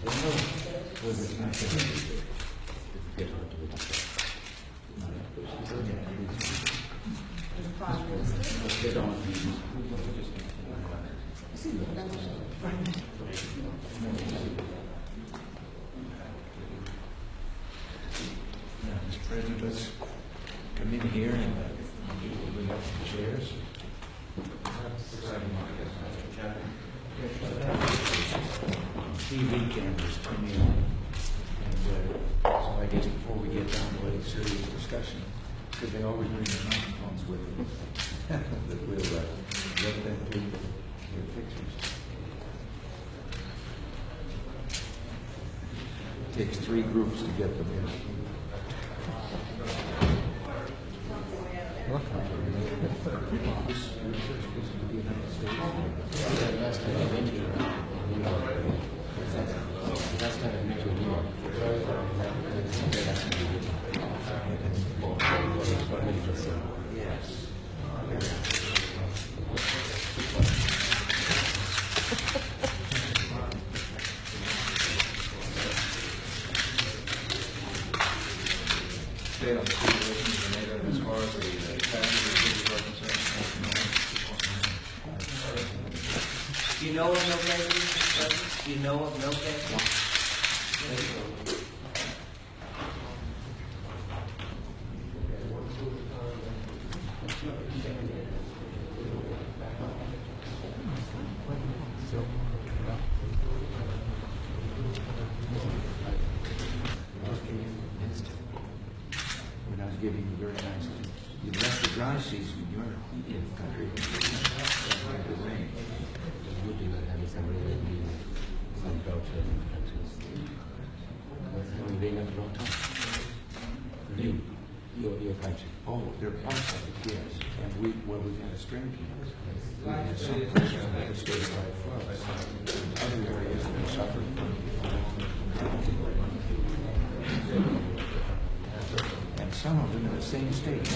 Mr. President, let's come in here and bring up the chairs. TV cameras come in, and so I guess before we get down to a serious discussion, because they always bring their microphones with them, that we'll let them do their pictures. It takes 3 groups to get them in. Do you know of no case? Do you know of no case? When I was giving you very nice, you left the dry season in your country. The rain. Your country. Oh, there are parts of it, yes. And we've had a strange one. We had some places that were statewide floods. Other areas that suffered. And some of them in the same state.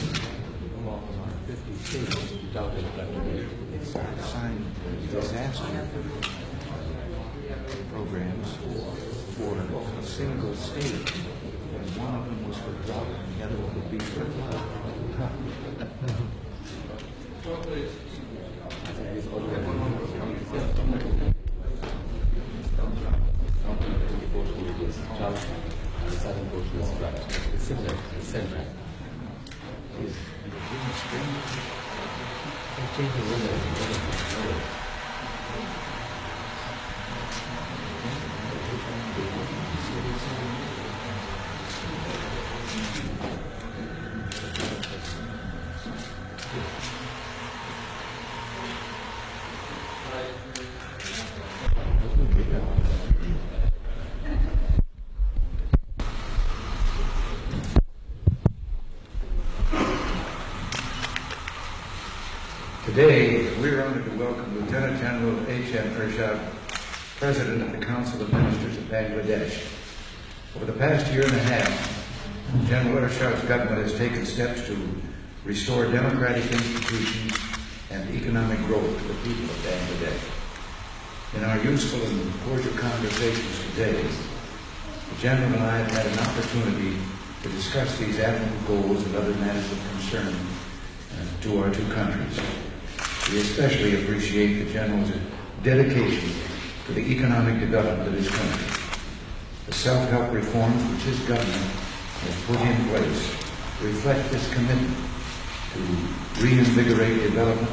50 states. It's signed disaster programs for a single state. And one of them was for drought, and the other one would be for flood. The southern portion is flat. It's similar. It's central. Today, we're honored to welcome Lieutenant General H.M. Ershad, President of the Council of Ministers of Bangladesh. Over the past year and a half, General Ershad's government has taken steps to restore democratic institutions and economic growth to the people of Bangladesh. In our useful and cordial conversations today, the General and I have had an opportunity to discuss these admirable goals and other matters of concern to our two countries. We especially appreciate the General's dedication to the economic development of his country. The self-help reforms which his government has put in place reflect this commitment to reinvigorate development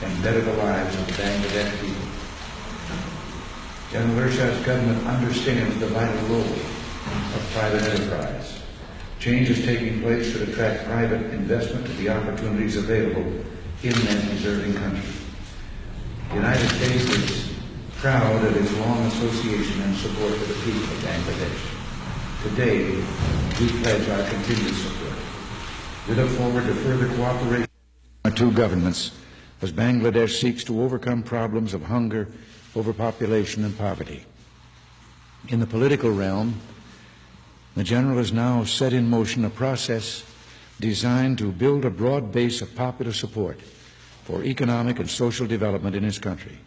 and better the lives of the Bangladesh people. General Ershad's government understands the vital role of private enterprise. Change is taking place to attract private investment to the opportunities available in that deserving country. The United States is proud of its long association and support for the people of Bangladesh. Today, we pledge our continued support. We look forward to further cooperation between our two governments as Bangladesh seeks to overcome problems of hunger, overpopulation, and poverty. In the political realm, the General has now set in motion a process designed to build a broad base of popular support for economic and social development in his country.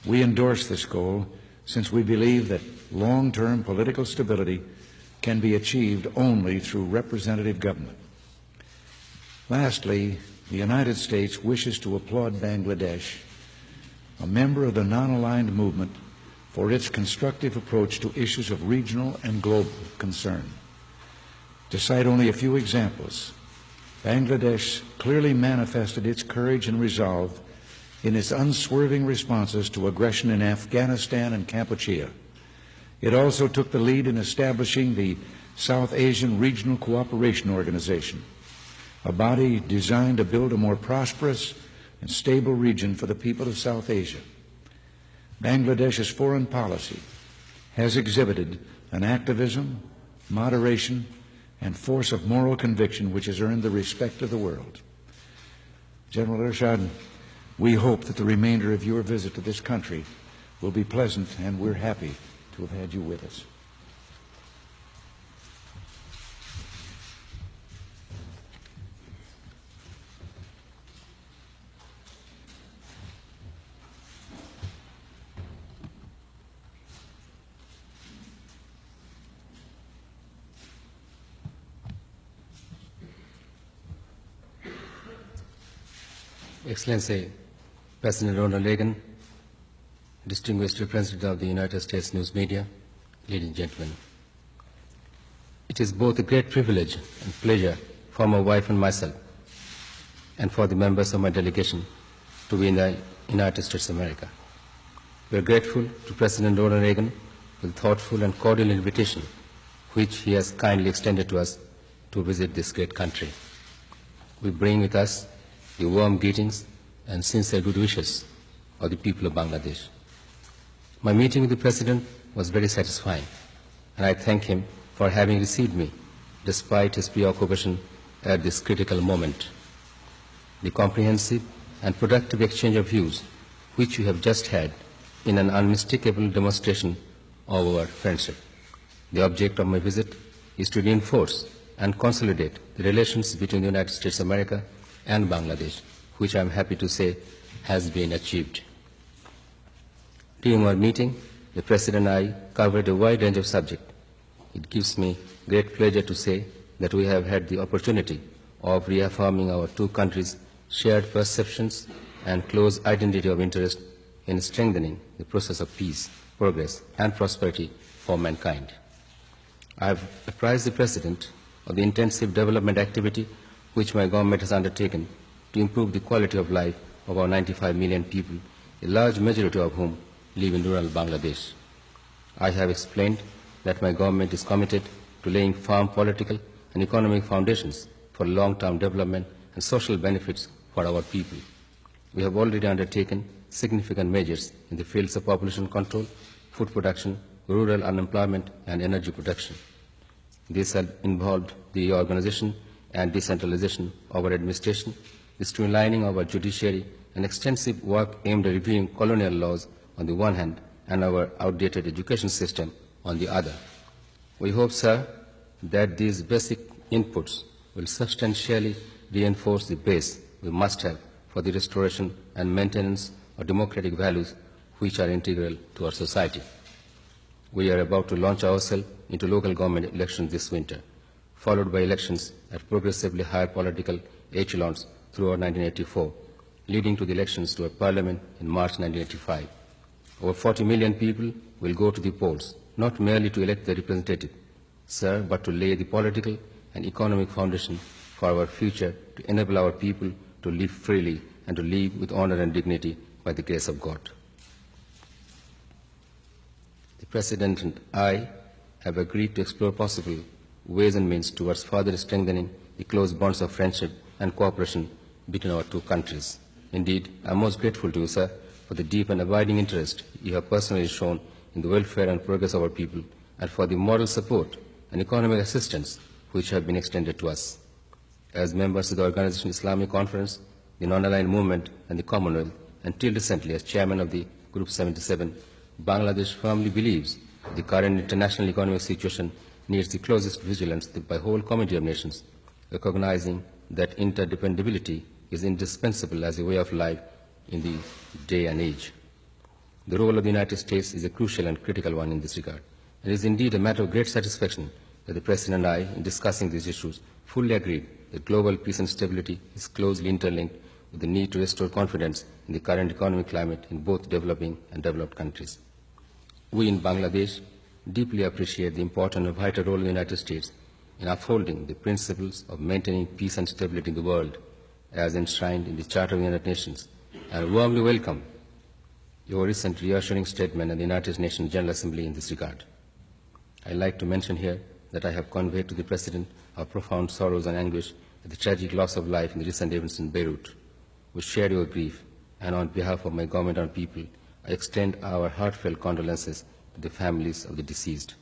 We endorse this goal, since we believe that long-term political stability can be achieved only through representative government. Lastly, the United States wishes to applaud Bangladesh, a member of the non-aligned movement, for its constructive approach to issues of regional and global concern. To cite only a few examples, Bangladesh clearly manifested its courage and resolve in its unswerving responses to aggression in Afghanistan and Kampuchea. It also took the lead in establishing the South Asian Regional Cooperation Organization, a body designed to build a more prosperous and stable region for the people of South Asia. Bangladesh's foreign policy has exhibited an activism, moderation, and force of moral conviction which has earned the respect of the world. General Ershad, we hope that the remainder of your visit to this country will be pleasant, and we're happy to have had you with us. Excellency, President Ronald Reagan, distinguished representative of the United States news media, ladies and gentlemen. It is both a great privilege and pleasure for my wife and myself, and for the members of my delegation, to be in the United States of America. We are grateful to President Ronald Reagan for the thoughtful and cordial invitation which he has kindly extended to us to visit this great country. We bring with us the warm greetings and sincere good wishes of the people of Bangladesh. My meeting with the President was very satisfying, and I thank him for having received me despite his preoccupation at this critical moment. The comprehensive and productive exchange of views which we have just had in an unmistakable demonstration of our friendship. The object of my visit is to reinforce and consolidate the relations between the United States of America and Bangladesh, which I am happy to say has been achieved. During our meeting, the President and I covered a wide range of subjects. It gives me great pleasure to say that we have had the opportunity of reaffirming our two countries' shared perceptions and close identity of interest in strengthening the process of peace, progress, and prosperity for mankind. I have apprised the President of the intensive development activity which my government has undertaken to improve the quality of life of our 95 million people, a large majority of whom live in rural Bangladesh. I have explained that my government is committed to laying firm political and economic foundations for long-term development and social benefits for our people. We have already undertaken significant measures in the fields of population control, food production, rural unemployment, and energy production. This has involved the organization and decentralization of our administration, the streamlining of our judiciary, and extensive work aimed at reviewing colonial laws on the one hand and our outdated education system on the other. We hope, sir, that these basic inputs will substantially reinforce the base we must have for the restoration and maintenance of democratic values which are integral to our society. We are about to launch ourselves into local government elections this winter, followed by elections at progressively higher political echelons throughout 1984, leading to the elections to a parliament in March 1985. Over 40 million people will go to the polls, not merely to elect their representative, sir, but to lay the political and economic foundation for our future, to enable our people to live freely and to live with honor and dignity by the grace of God. The President and I have agreed to explore possible ways and means towards further strengthening the close bonds of friendship and cooperation between our two countries. Indeed, I am most grateful to you, sir, for the deep and abiding interest you have personally shown in the welfare and progress of our people, and for the moral support and economic assistance which have been extended to us. As members of the Organization Islamic Conference, the Non-Aligned Movement, and the Commonwealth, until recently as chairman of the Group 77, Bangladesh firmly believes the current international economic situation needs the closest vigilance by the whole community of nations, recognizing that interdependability is indispensable as a way of life in the day and age. The role of the United States is a crucial and critical one in this regard. It is indeed a matter of great satisfaction that the President and I, in discussing these issues, fully agreed that global peace and stability is closely interlinked with the need to restore confidence in the current economic climate in both developing and developed countries. We in Bangladesh deeply appreciate the important and vital role of the United States in upholding the principles of maintaining peace and stability in the world as enshrined in the Charter of the United Nations, and warmly welcome your recent reassuring statement at the United Nations General Assembly in this regard. I'd like to mention here that I have conveyed to the President our profound sorrows and anguish at the tragic loss of life in the recent events in Beirut. We share your grief, and on behalf of my government and people, I extend our heartfelt condolences to the families of the deceased.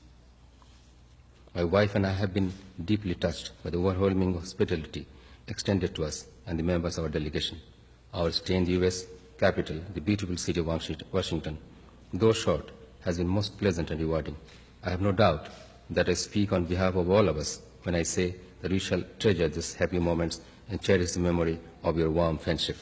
My wife and I have been deeply touched by the overwhelming hospitality extended to us and the members of our delegation. Our stay in the U.S. capital, the beautiful city of Washington, though short, has been most pleasant and rewarding. I have no doubt that I speak on behalf of all of us when I say that we shall treasure these happy moments and cherish the memory of your warm friendship.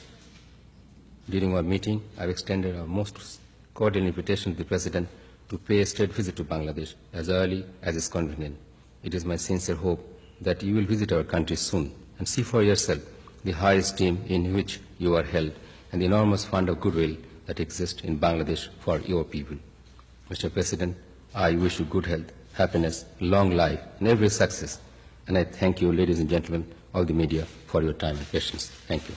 During our meeting, I have extended our most cordial invitation to the President to pay a state visit to Bangladesh as early as is convenient. It is my sincere hope that you will visit our country soon and see for yourself the high esteem in which you are held and the enormous fund of goodwill that exists in Bangladesh for your people. Mr. President, I wish you good health, happiness, long life, and every success. And I thank you, ladies and gentlemen, all the media, for your time and patience. Thank you.